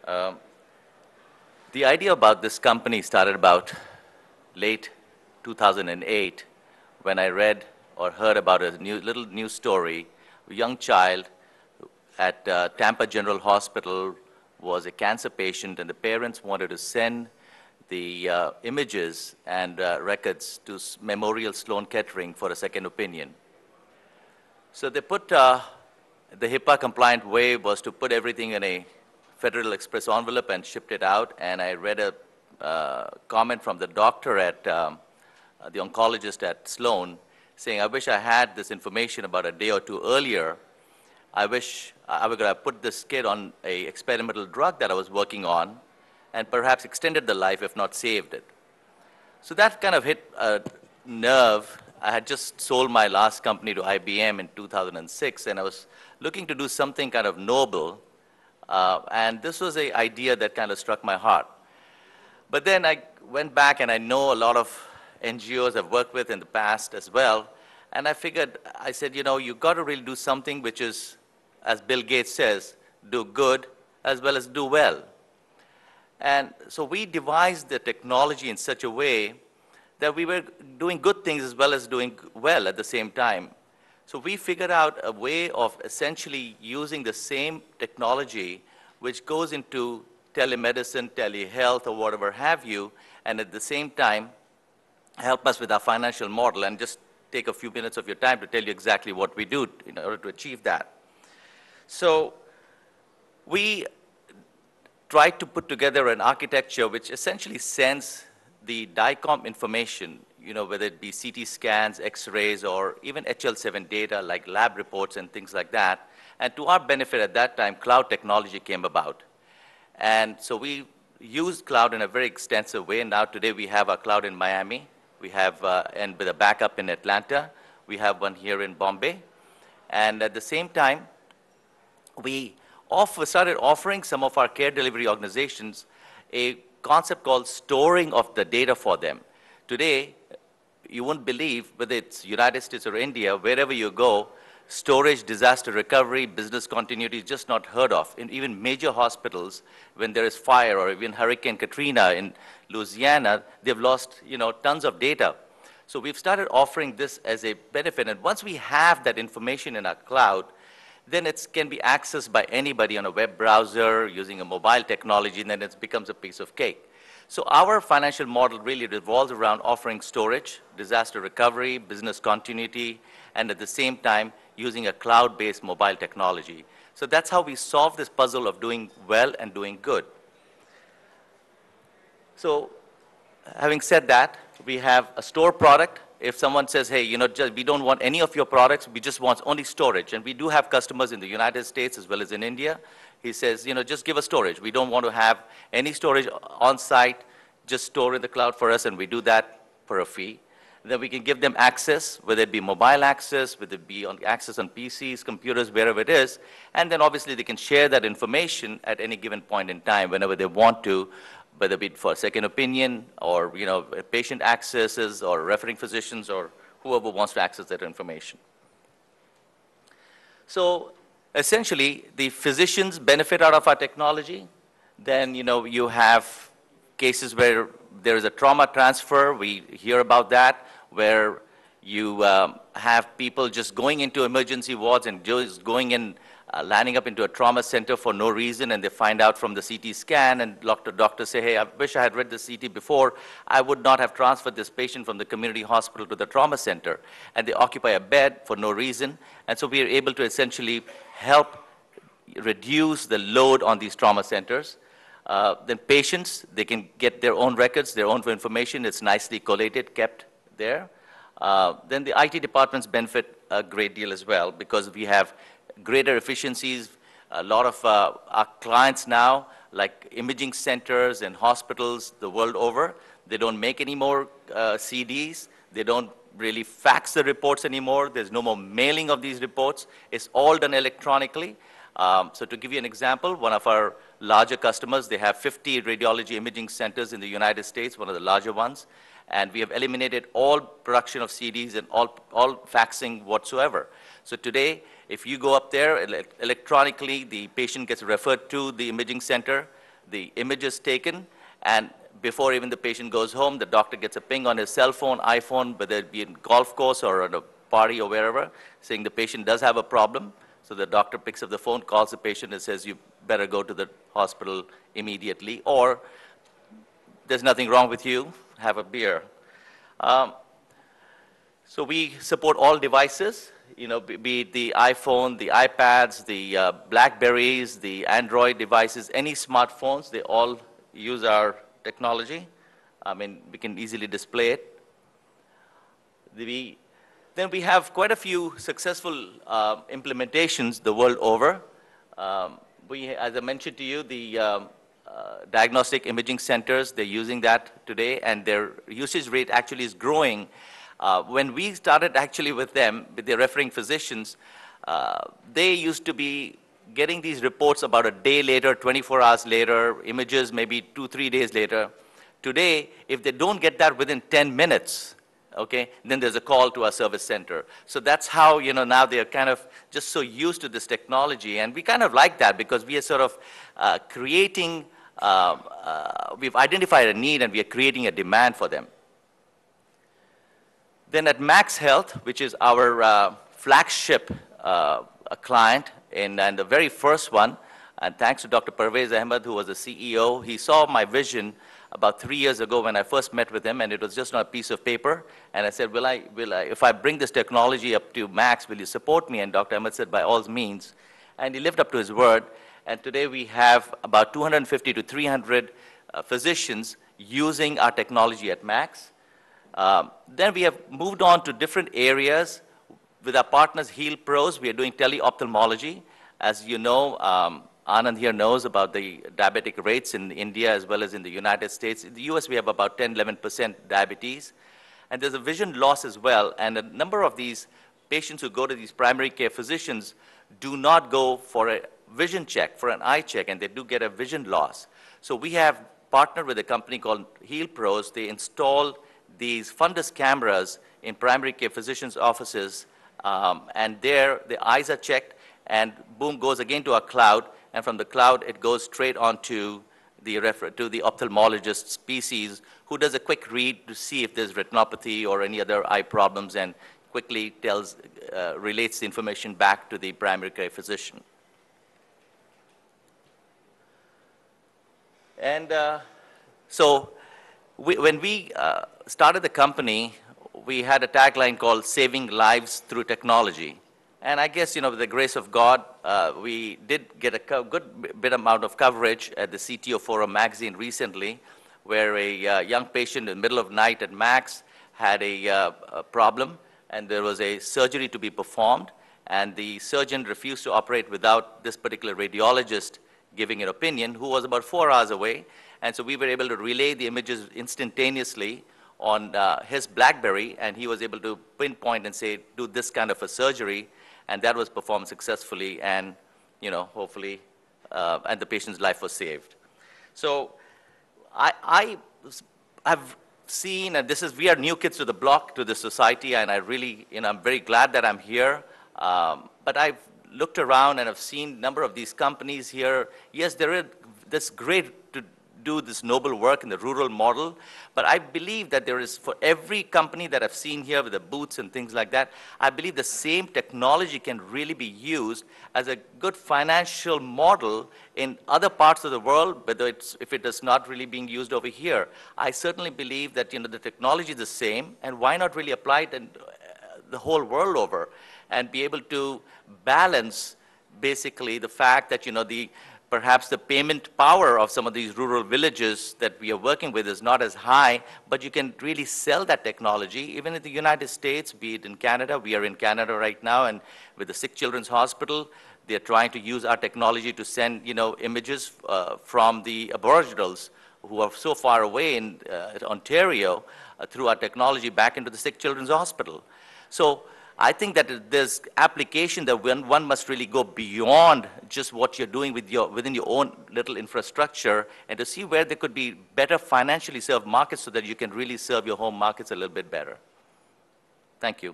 Um, the idea about this company started about late 2008 when I read or heard about a little news story. A young child at Tampa General Hospital was a cancer patient, and the parents wanted to send the images and records to Memorial Sloan Kettering for a second opinion. So they put the HIPAA-compliant way was to put everything in a Federal Express envelope and shipped it out. And I read a comment from the doctor at the oncologist at Sloan saying, "I wish I had this information about a day or two earlier. I wish I would have put this kid on a experimental drug that I was working on, and perhaps extended the life, if not saved it." So that kind of hit a nerve. I had just sold my last company to IBM in 2006, and I was looking to do something kind of noble, and this was an idea that kind of struck my heart. But then I went back, and I know a lot of NGOs I've worked with in the past as well, and I figured, I said, you know, you've got to really do something which is, as Bill Gates says, do good as well as do well. And so we devised the technology in such a way that we were doing good things as well as doing well at the same time. So we figured out a way of essentially using the same technology which goes into telemedicine, telehealth, or whatever have you, and at the same time help us with our financial model, and just take a few minutes of your time to tell you exactly what we do in order to achieve that. So we tried to put together an architecture which essentially sends the DICOM information, you know, whether it be CT scans, X-rays, or even HL7 data like lab reports and things like that. And to our benefit at that time, cloud technology came about. And so we used cloud in a very extensive way. And now today we have our cloud in Miami. We have, and with a backup in Atlanta. We have one here in Bombay. And at the same time, we started offering some of our care delivery organizations a concept called storing of the data for them. Today, you won't believe, whether it's United States or India, wherever you go, storage, disaster recovery, business continuity is just not heard of. In even major hospitals, when there is fire, or even Hurricane Katrina in Louisiana, they've lost, you know, tons of data. So we've started offering this as a benefit, and once we have that information in our cloud, then it can be accessed by anybody on a web browser using a mobile technology, and then it becomes a piece of cake. So our financial model really revolves around offering storage, disaster recovery, business continuity, and at the same time using a cloud-based mobile technology. So that's how we solve this puzzle of doing well and doing good. So having said that, we have a store product. If someone says, hey, you know, we don't want any of your products, we just want only storage. And we do have customers in the United States as well as in India. He says, you know, just give us storage. We don't want to have any storage on site, just store in the cloud for us, and we do that for a fee. Then we can give them access, whether it be mobile access, whether it be access on PCs, computers, wherever it is. And then obviously they can share that information at any given point in time, whenever they want to, whether it be for a second opinion, or, you know, patient accesses, or referring physicians, or whoever wants to access that information. So essentially, the physicians benefit out of our technology. Then, you know, you have cases where there is a trauma transfer. We hear about that, where you have people just going into emergency wards and just going in, landing up into a trauma center for no reason, and they find out from the CT scan, and doctors say, hey, I wish I had read the CT before. I would not have transferred this patient from the community hospital to the trauma center. And they occupy a bed for no reason. And so we are able to essentially help reduce the load on these trauma centers. Then patients, they can get their own records, their own information. It's nicely collated, kept there. Then the IT departments benefit a great deal as well, because we have greater efficiencies. A lot of our clients now, like imaging centers and hospitals the world over, they don't make any more CDs. They don't really fax the reports anymore. There's no more mailing of these reports. It's all done electronically. So to give you an example, one of our larger customers, they have 50 radiology imaging centers in the United States, one of the larger ones. And we have eliminated all production of CDs and all faxing whatsoever. So today, if you go up there, electronically, the patient gets referred to the imaging center. the image is taken, and before even the patient goes home, the doctor gets a ping on his cell phone, iPhone, whether it be in golf course or at a party or wherever, saying the patient does have a problem. So the doctor picks up the phone, calls the patient and says, you better go to the hospital immediately, or there's nothing wrong with you, have a beer. So we support all devices, be it the iPhone, the iPads, the Blackberries, the Android devices, any smartphones, they all use our technology. I mean, we can easily display it. Then we have quite a few successful implementations the world over. As I mentioned to you, the diagnostic imaging centers, they're using that today, and their usage rate actually is growing. When we started actually with them, with the referring physicians, they used to be getting these reports about a day later, 24 hours later, images maybe 2-3 days later. Today, if they don't get that within 10 minutes, okay, then there's a call to our service center. So that's how, now they're kind of just so used to this technology. And we kind of like that because we are sort of creating, we've identified a need and we are creating a demand for them. Then at Max Health, which is our flagship client, and the very first one, and thanks to Dr. Parvez Ahmed, who was the CEO, he saw my vision about 3 years ago when I first met with him, and it was just on a piece of paper. And I said, if I bring this technology up to Max, will you support me? And Dr. Ahmed said, by all means. And he lived up to his word. And today we have about 250 to 300 physicians using our technology at Max. Then we have moved on to different areas. With our partners, Heal Pros, we are doing teleophthalmology. As you know, Anand here knows about the diabetic rates in India as well as in the United States. In the US, we have about 10-11% diabetes. And there's a vision loss as well. And a number of these patients who go to these primary care physicians do not go for a vision check, for an eye check, and they do get a vision loss. So we have partnered with a company called Heal Pros. They install these fundus cameras in primary care physicians' offices, and there the eyes are checked, and boom, goes again to our cloud, and from the cloud it goes straight onto the ophthalmologist's PCs, who does a quick read to see if there's retinopathy or any other eye problems, and quickly relates the information back to the primary care physician. And when we started the company, we had a tagline called "Saving Lives Through Technology." And I guess, with the grace of God, we did get a good bit amount of coverage at the CTO Forum magazine recently, where a young patient in the middle of the night at Max had a problem, and there was a surgery to be performed, and the surgeon refused to operate without this particular radiologist giving an opinion, who was about 4 hours away. And so we were able to relay the images instantaneously on his BlackBerry, and he was able to pinpoint and say, do this kind of a surgery, and that was performed successfully, and hopefully, and the patient's life was saved. So I have seen, and we are new kids to the block, to the society, and I really, I'm very glad that I'm here. But I've looked around and I've seen a number of these companies here. Yes, that's great to do this noble work in the rural model, but I believe that there is, for every company that I've seen here with the booths and things like that, I believe the same technology can really be used as a good financial model in other parts of the world, if it is not really being used over here. I certainly believe that the technology is the same, and why not really apply it in the whole world over, and be able to balance basically the fact that perhaps the payment power of some of these rural villages that we are working with is not as high, but you can really sell that technology. Even in the United States, be it in Canada, we are in Canada right now, and with the Sick Children's Hospital, they're trying to use our technology to send images from the Aboriginals who are so far away in Ontario through our technology back into the Sick Children's Hospital. So I think that there's application that one must really go beyond just what you're doing within your own little infrastructure, and to see where there could be better financially served markets so that you can really serve your home markets a little bit better. Thank you.